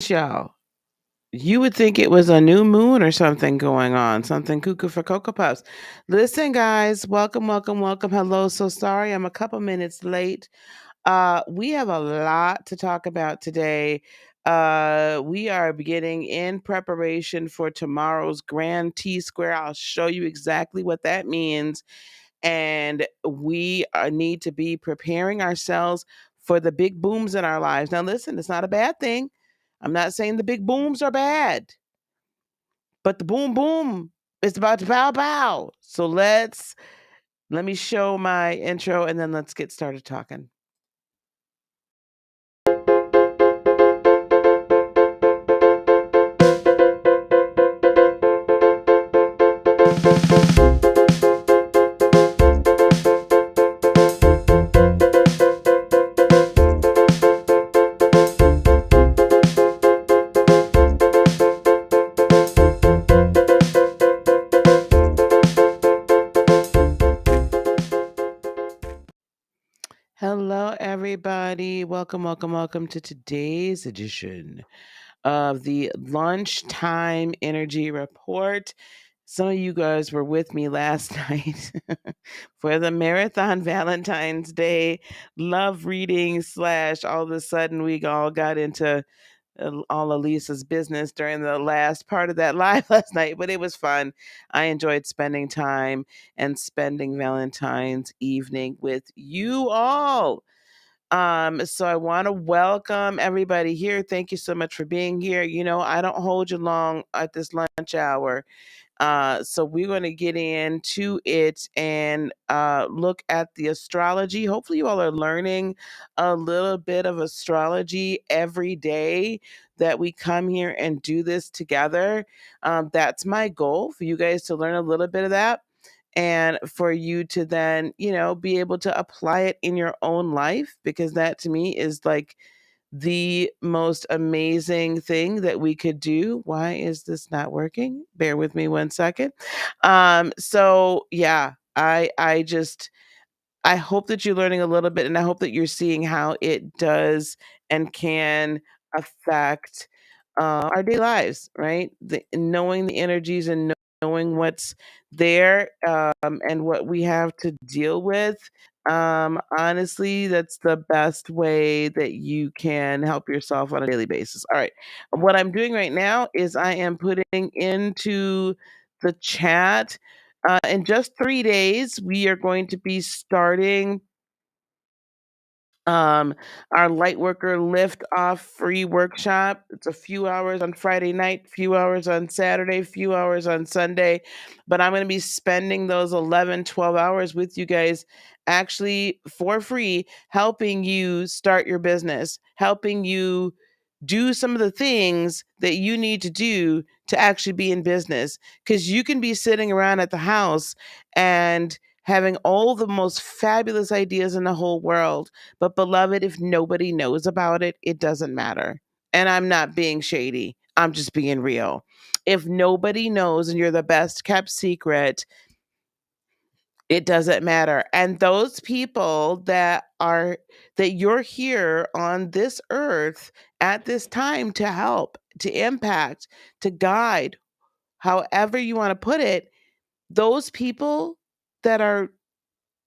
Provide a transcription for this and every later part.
Y'all, you would think it was a new moon or something going on, something cuckoo for Cocoa Puffs. Listen, guys, welcome, welcome, welcome. Hello. So sorry I'm a couple minutes late. We have a lot to talk about today. We are beginning in preparation for tomorrow's Grand T Square. I'll show you exactly what that means. And we need to be preparing ourselves for the big booms in our lives. Now, listen, it's not a bad thing. I'm not saying the big booms are bad, but the boom boom is about to bow bow. So let me show my intro and then let's get started talking. Hello, everybody. Welcome, welcome, welcome to today's edition of the Lunchtime Energy Report. Some of you guys were with me last night for the Marathon Valentine's Day love reading slash all of a sudden we all got into all of Lisa's business during the last part of that live last night, but it was fun. I enjoyed spending time and spending Valentine's evening with you all. So I want to welcome everybody here. Thank you so much for being here. You know, I don't hold you long at this lunch hour. So we're going to get into it and look at the astrology. Hopefully, you all are learning a little bit of astrology every day that we come here and do this together. That's my goal for you guys to learn a little bit of that and for you to then, be able to apply it in your own life because that to me is like the most amazing thing that we could do. Why is this not working? Bear with me one second. So yeah, I hope that you're learning a little bit and I hope that you're seeing how it does and can affect our daily lives, right? Knowing the energies and knowing what's there and what we have to deal with. Honestly, that's the best way that you can help yourself on a daily basis. All right. What I'm doing right now is I am putting into the chat in just 3 days, we are going to be starting um, our light worker lift off free workshop. It's a few hours on Friday night, few hours on Saturday, few hours on Sunday. But I'm going to be spending those 11, 12 hours with you guys actually for free, helping you start your business, helping you do some of the things that you need to do to actually be in business. Because you can be sitting around at the house and having all the most fabulous ideas in the whole world. But, beloved, if nobody knows about it, it doesn't matter. And I'm not being shady, I'm just being real. If nobody knows and you're the best kept secret, it doesn't matter. And those people that you're here on this earth at this time to help, to impact, to guide, however you want to put it, those people that are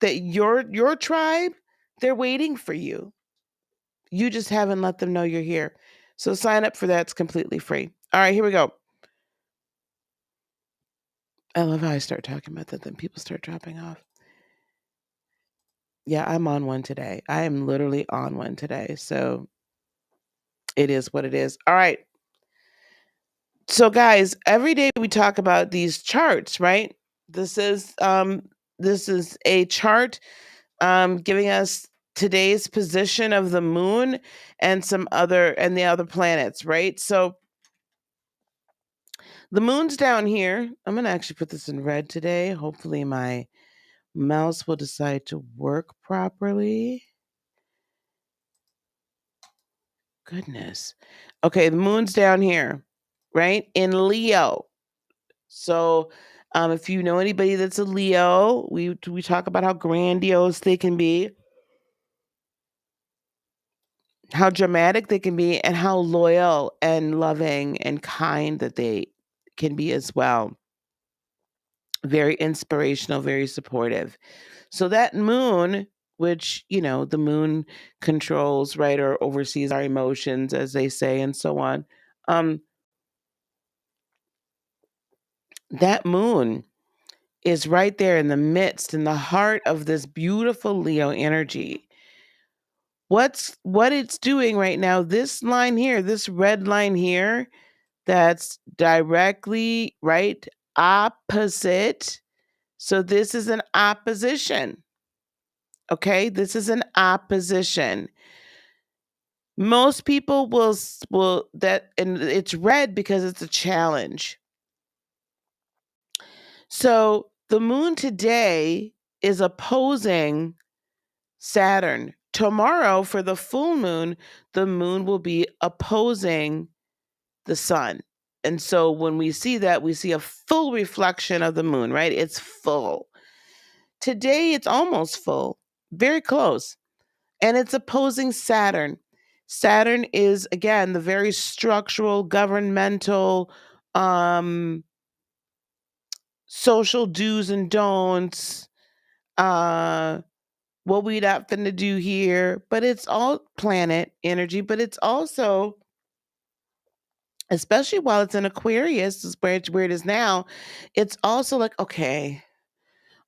that your tribe, they're waiting for you. You just haven't let them know you're here. So sign up for that. It's completely free. All right, here we go. I love how I start talking about that, then people start dropping off. Yeah, I'm on one today. I am literally on one today. So it is what it is. All right. So guys, every day we talk about these charts, right? This is this is a chart giving us today's position of the moon and the other planets, right? So the moon's down here. I'm going to actually put this in red today. Hopefully my mouse will decide to work properly. Goodness. Okay, the moon's down here, right? In Leo. So, if you know anybody that's a Leo, we talk about how grandiose they can be. how dramatic they can be, and how loyal and loving and kind that they can be as well. Very inspirational, very supportive. So that moon, which, the moon controls, right, or oversees our emotions, as they say, and so on. Um, that moon is right there in the midst, in the heart of this beautiful Leo energy. What it's doing right now, this line here, this red line here, that's directly right opposite. So this is an opposition. Okay, this is an opposition. Most people will that, and it's red because it's a challenge. So the moon today is opposing Saturn. Tomorrow for the full moon, the moon will be opposing the sun. And so when we see that, we see a full reflection of the moon, right? It's full. Today it's almost full, very close. And it's opposing Saturn. Saturn is, again, the very structural, governmental, um, social do's and don'ts, uh, what we not finna do here. But it's all planet energy, but it's also, especially while it's in Aquarius, is where it is now, it's also like, okay,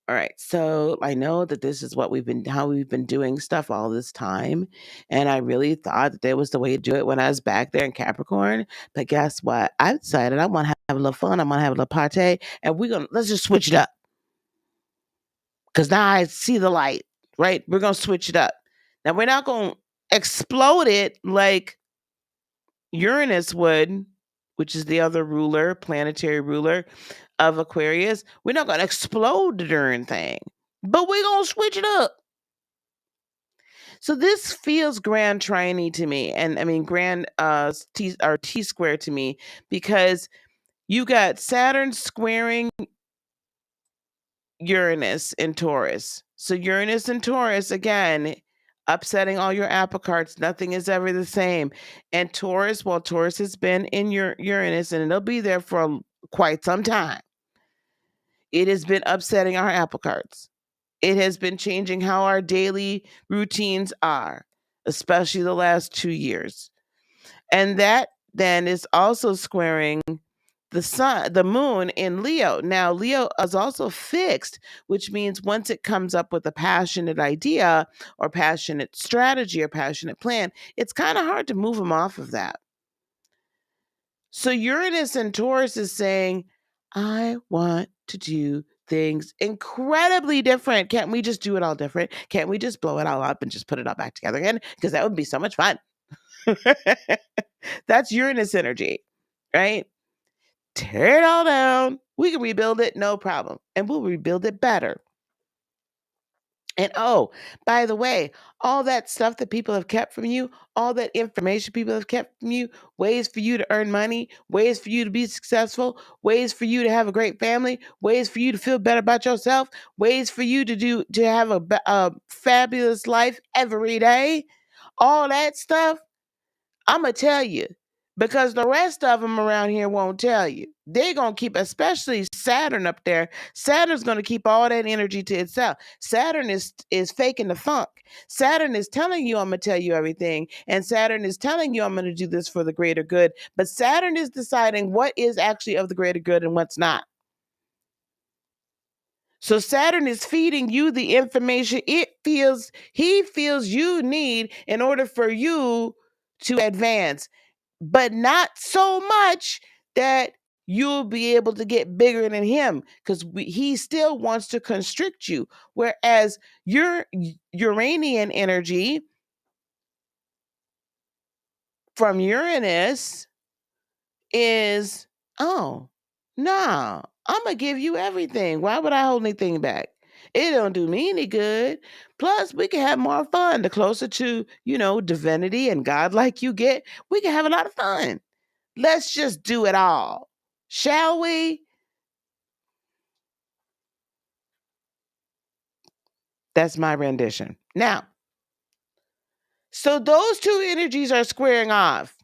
all right, so I know that this is how we've been doing stuff all this time. And I really thought that there was the way to do it when I was back there in Capricorn. But guess what? I decided I want to have a little fun. I want to have a little party. And let's just switch it up. Because now I see the light, right? We're going to switch it up. Now, we're not going to explode it like Uranus would, which is the other ruler, planetary ruler of Aquarius. We're not going to explode the darn thing, but we're going to switch it up. So this feels grand triony to me, and I mean grand T square to me, because you got Saturn squaring Uranus in Taurus. So Uranus and Taurus again, upsetting all your apple carts. Nothing is ever the same. And Taurus, well, Taurus has been in your Uranus, and it'll be there for quite some time. It has been upsetting our apple carts. It has been changing how our daily routines are, especially the last 2 years. And that then is also squaring the moon in Leo. Now, Leo is also fixed, which means once it comes up with a passionate idea or passionate strategy or passionate plan, it's kind of hard to move them off of that. So Uranus and Taurus is saying, I want to do things incredibly different. Can't we just do it all different? Can't we just blow it all up and just put it all back together again? Because that would be so much fun. That's Uranus energy, right? Tear it all down. We can rebuild it, no problem. And we'll rebuild it better. And oh, by the way, all that stuff that people have kept from you, all that information people have kept from you, ways for you to earn money, ways for you to be successful, ways for you to have a great family, ways for you to feel better about yourself, ways for you to have a fabulous life every day. All that stuff, I'm going to tell you, because the rest of them around here won't tell you. They're going to keep, especially Saturn up there. Saturn's going to keep all that energy to itself. Saturn is faking the funk. Saturn is telling you, I'm going to tell you everything. And Saturn is telling you, I'm going to do this for the greater good. But Saturn is deciding what is actually of the greater good and what's not. So Saturn is feeding you the information he feels you need in order for you to advance, but not so much that you'll be able to get bigger than him, because he still wants to constrict you. Whereas your Uranian energy from Uranus is, oh, no, I'm going to give you everything. Why would I hold anything back? It don't do me any good. Plus, we can have more fun. The closer to, divinity and God like you get, we can have a lot of fun. Let's just do it all. Shall we? That's my rendition. Now, So those two energies are squaring off.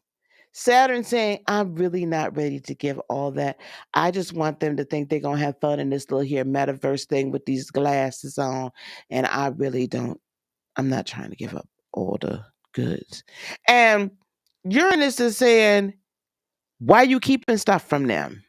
Saturn saying, I'm really not ready to give all that. I just want them to think they're going to have fun in this little here metaverse thing with these glasses on. And I really don't, I'm not trying to give up all the goods. And Uranus is saying, why are you keeping stuff from them?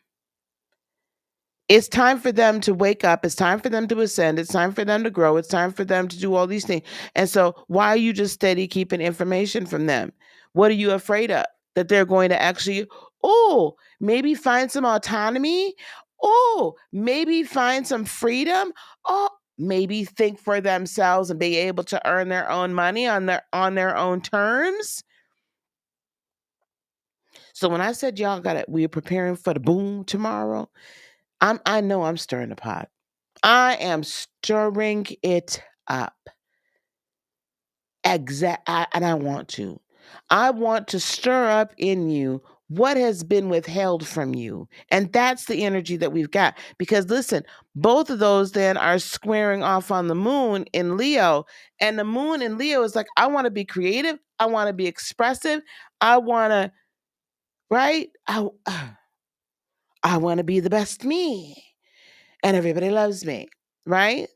It's time for them to wake up. It's time for them to ascend. It's time for them to grow. It's time for them to do all these things. And so, why are you just steady keeping information from them? What are you afraid of? That they're going to actually, oh, maybe find some autonomy? Oh, maybe find some freedom? Oh, maybe think for themselves and be able to earn their own money on their own terms? So when I said y'all got it, we're preparing for the boom tomorrow. I know I'm stirring the pot. I am stirring it up. And I want to. I want to stir up in you what has been withheld from you. And that's the energy that we've got. Because listen, both of those then are squaring off on the moon in Leo. And the moon in Leo is like, I want to be creative. I want to be expressive. I want to, right? I want to be the best me. And everybody loves me, right?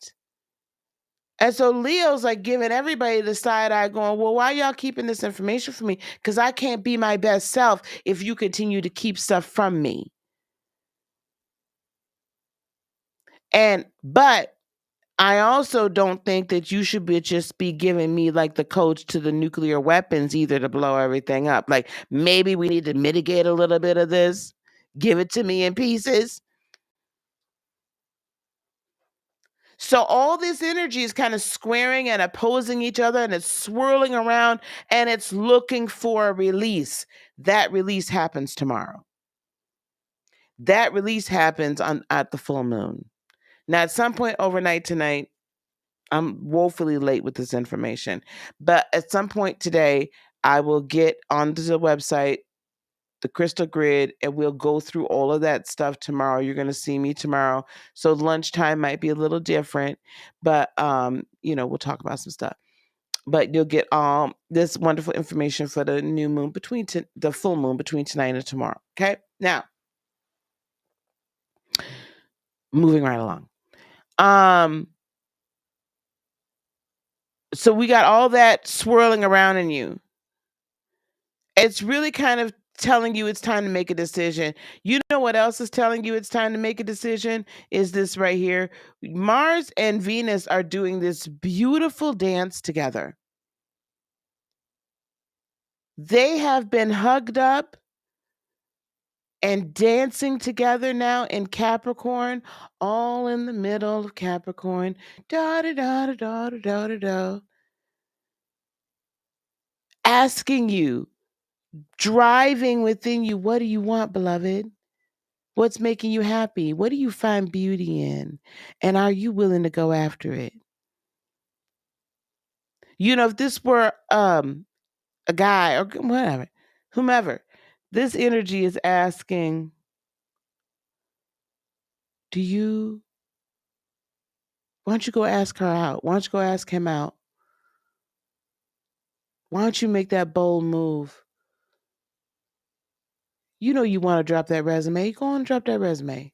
And so Leo's like giving everybody the side eye going, well, why y'all keeping this information from me? Because I can't be my best self if you continue to keep stuff from me. But I also don't think that you should just be giving me like the codes to the nuclear weapons either to blow everything up. Like maybe we need to mitigate a little bit of this. Give it to me in pieces. So all this energy is kind of squaring and opposing each other and it's swirling around and it's looking for a release. That release happens tomorrow. That release happens at the full moon. Now at some point overnight tonight, I'm woefully late with this information, but at some point today, I will get onto the website, the crystal grid, and we'll go through all of that stuff tomorrow. You're going to see me tomorrow. So lunchtime might be a little different, but we'll talk about some stuff. But you'll get this wonderful information for the new moon the full moon between tonight and tomorrow. Okay? Now, moving right along. So we got all that swirling around in you. It's really kind of telling you it's time to make a decision. You know what else is telling you it's time to make a decision? Is this right here. Mars and Venus are doing this beautiful dance together. They have been hugged up and dancing together now in Capricorn, all in the middle of Capricorn. Da da da da da da da da. Asking you, driving within you, what do you want, beloved? What's making you happy? What do you find beauty in? And are you willing to go after it? If this were a guy or whatever, whomever, this energy is asking, why don't you go ask her out? Why don't you go ask him out? Why don't you make that bold move? You want to drop that resume. Go on and drop that resume.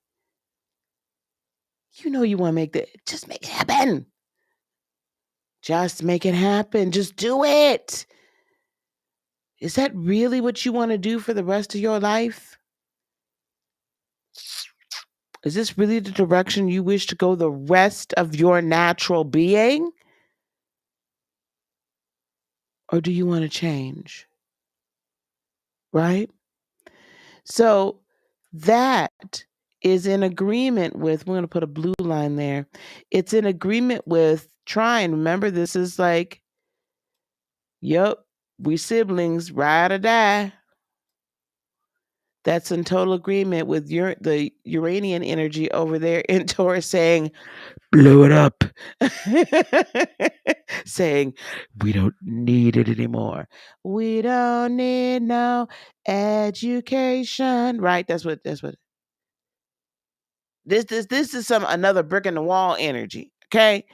You want to just make it happen. Just make it happen. Just do it. Is that really what you want to do for the rest of your life? Is this really the direction you wish to go the rest of your natural being? Or do you want to change? Right? So that is in agreement with, we're going to put a blue line there. It's in agreement with trying. Remember, this is like, yep, we siblings, ride or die. That's in total agreement with the Uranian energy over there in Taurus saying, blow it up. Saying, we don't need it anymore. We don't need no education. Right? That's what this is another brick in the wall energy. Okay.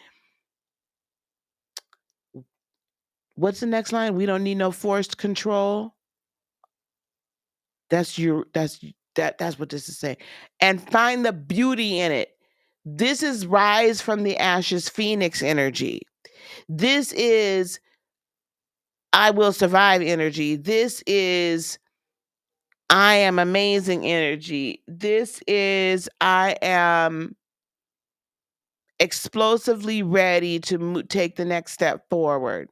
What's the next line? We don't need no forced control. That's what this is saying. And find the beauty in it. This is rise from the ashes phoenix energy. This is I will survive energy. This is I am amazing energy. This is I am explosively ready to take the next step forward.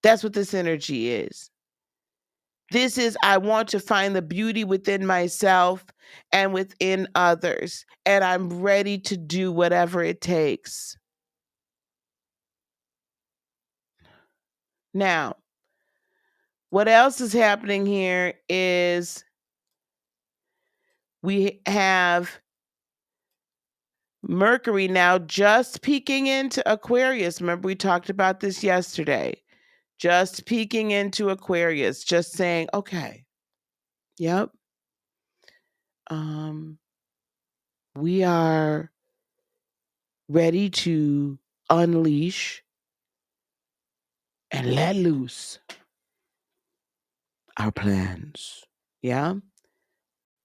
That's what this energy is. This is I want to find the beauty within myself and within others, and I'm ready to do whatever it takes. Now, what else is happening here is we have Mercury now just peeking into Aquarius. Remember, we talked about this yesterday. Just peeking into Aquarius, just saying, okay, yep. We are ready to unleash and let loose our plans. Yeah,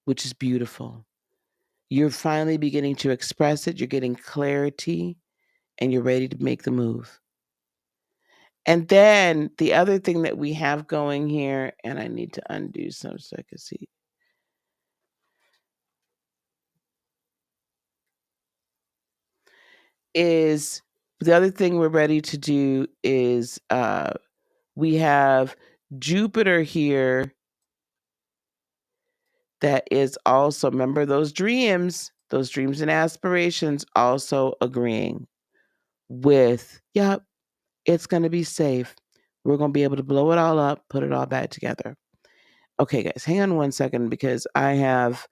which is beautiful. You're finally beginning to express it. You're getting clarity and you're ready to make the move. And then the other thing that we have going here, and I need to undo some so I can see. Is the other thing we're ready to do is we have Jupiter here that is also, remember those dreams and aspirations also agreeing with, yep, it's going to be safe. We're going to be able to blow it all up, put it all back together. Okay, guys, hang on one second because I have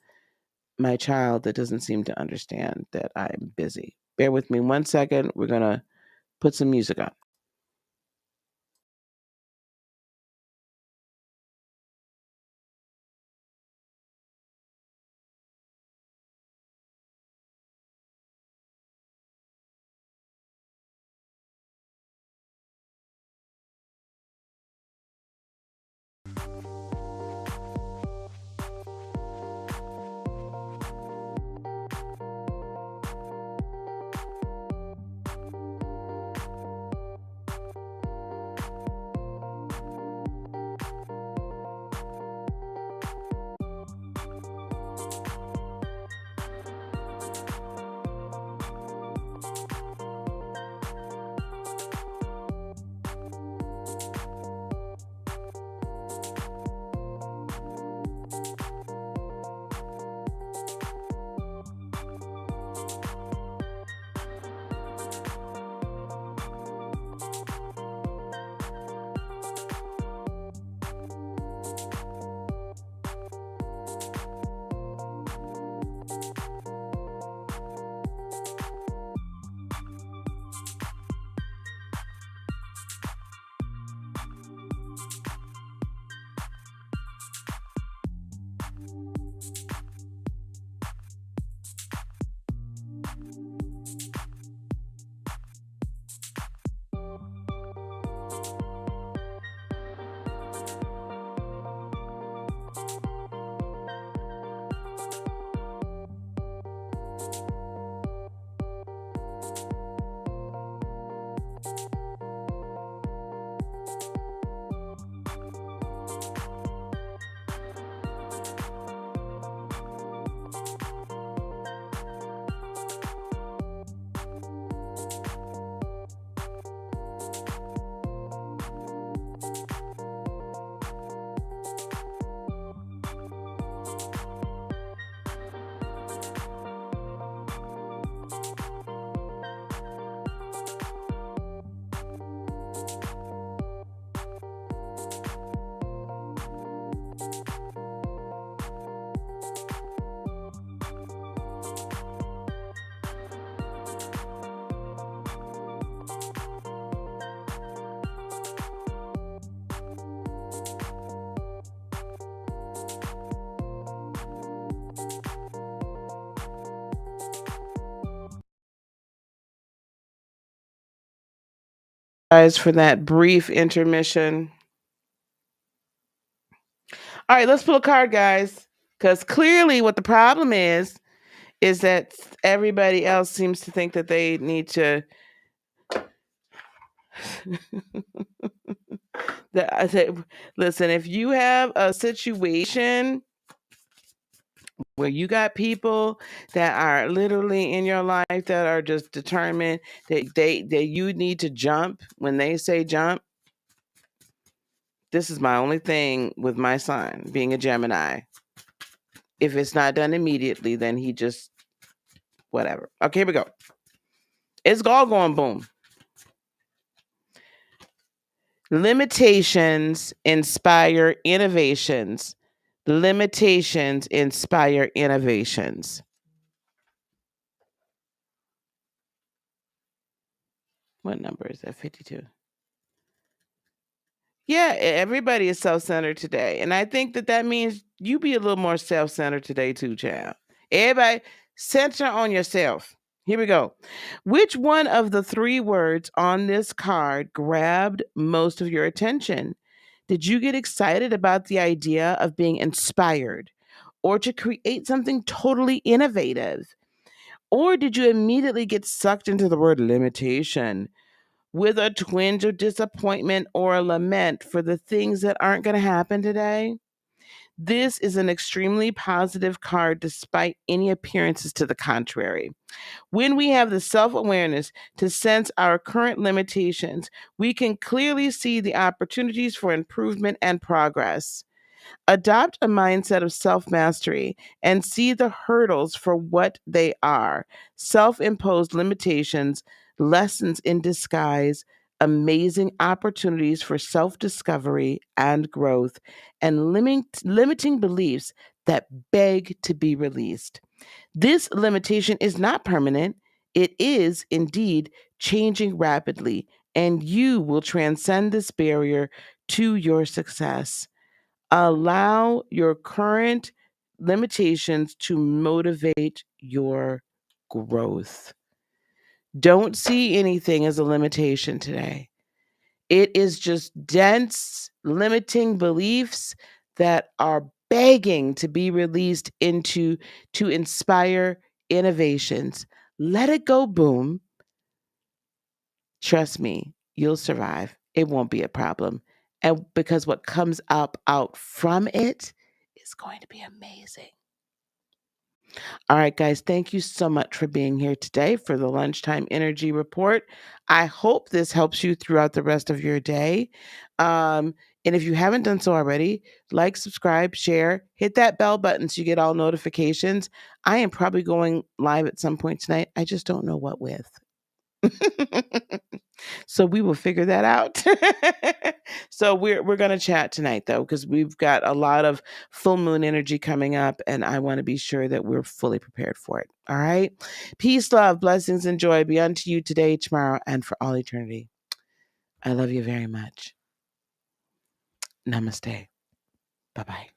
my child that doesn't seem to understand that I'm busy. Bear with me 1 second. We're going to put some music on. Guys, for that brief intermission. All right, let's pull a card, guys. Because clearly, what the problem is that everybody else seems to think that they need to. I said, listen, if you have a situation where you got people that are literally in your life that are just determined that you need to jump when they say jump, this is my only thing with my son being a Gemini. If it's not done immediately, then he just whatever. Okay, here we go. It's all going boom. Limitations inspire innovations. Limitations inspire innovations. What number is that? 52. Yeah, everybody is self-centered today. And I think that means you be a little more self-centered today too, child. Everybody center on yourself. Here we go. Which one of the three words on this card grabbed most of your attention? Did you get excited about the idea of being inspired or to create something totally innovative? Or did you immediately get sucked into the word limitation with a twinge of disappointment or a lament for the things that aren't going to happen today? This is an extremely positive card despite any appearances to the contrary. When we have the self awareness to sense our current limitations, we can clearly see the opportunities for improvement and progress. Adopt a mindset of self mastery and see the hurdles for what they are: self imposed limitations, lessons in disguise, amazing opportunities for self discovery and growth, and limiting beliefs that beg to be released. This limitation is not permanent, it is indeed changing rapidly, and you will transcend this barrier to your success. Allow your current limitations to motivate your growth. Don't see anything as a limitation today. It is just dense, limiting beliefs that are begging to be released into to inspire innovations. Let it go boom. Trust me, you'll survive. It won't be a problem. And because what comes up out from it is going to be amazing. All right, guys, thank you so much for being here today for the Lunchtime Energy Report. I hope this helps you throughout the rest of your day. And if you haven't done so already, like, subscribe, share, hit that bell button so you get all notifications. I am probably going live at some point tonight. I just don't know what with. So we will figure that out. So we're going to chat tonight though, because we've got a lot of full moon energy coming up and I want to be sure that we're fully prepared for it. All right. Peace, love, blessings, and joy be unto you today, tomorrow, and for all eternity. I love you very much. Namaste. Bye-bye.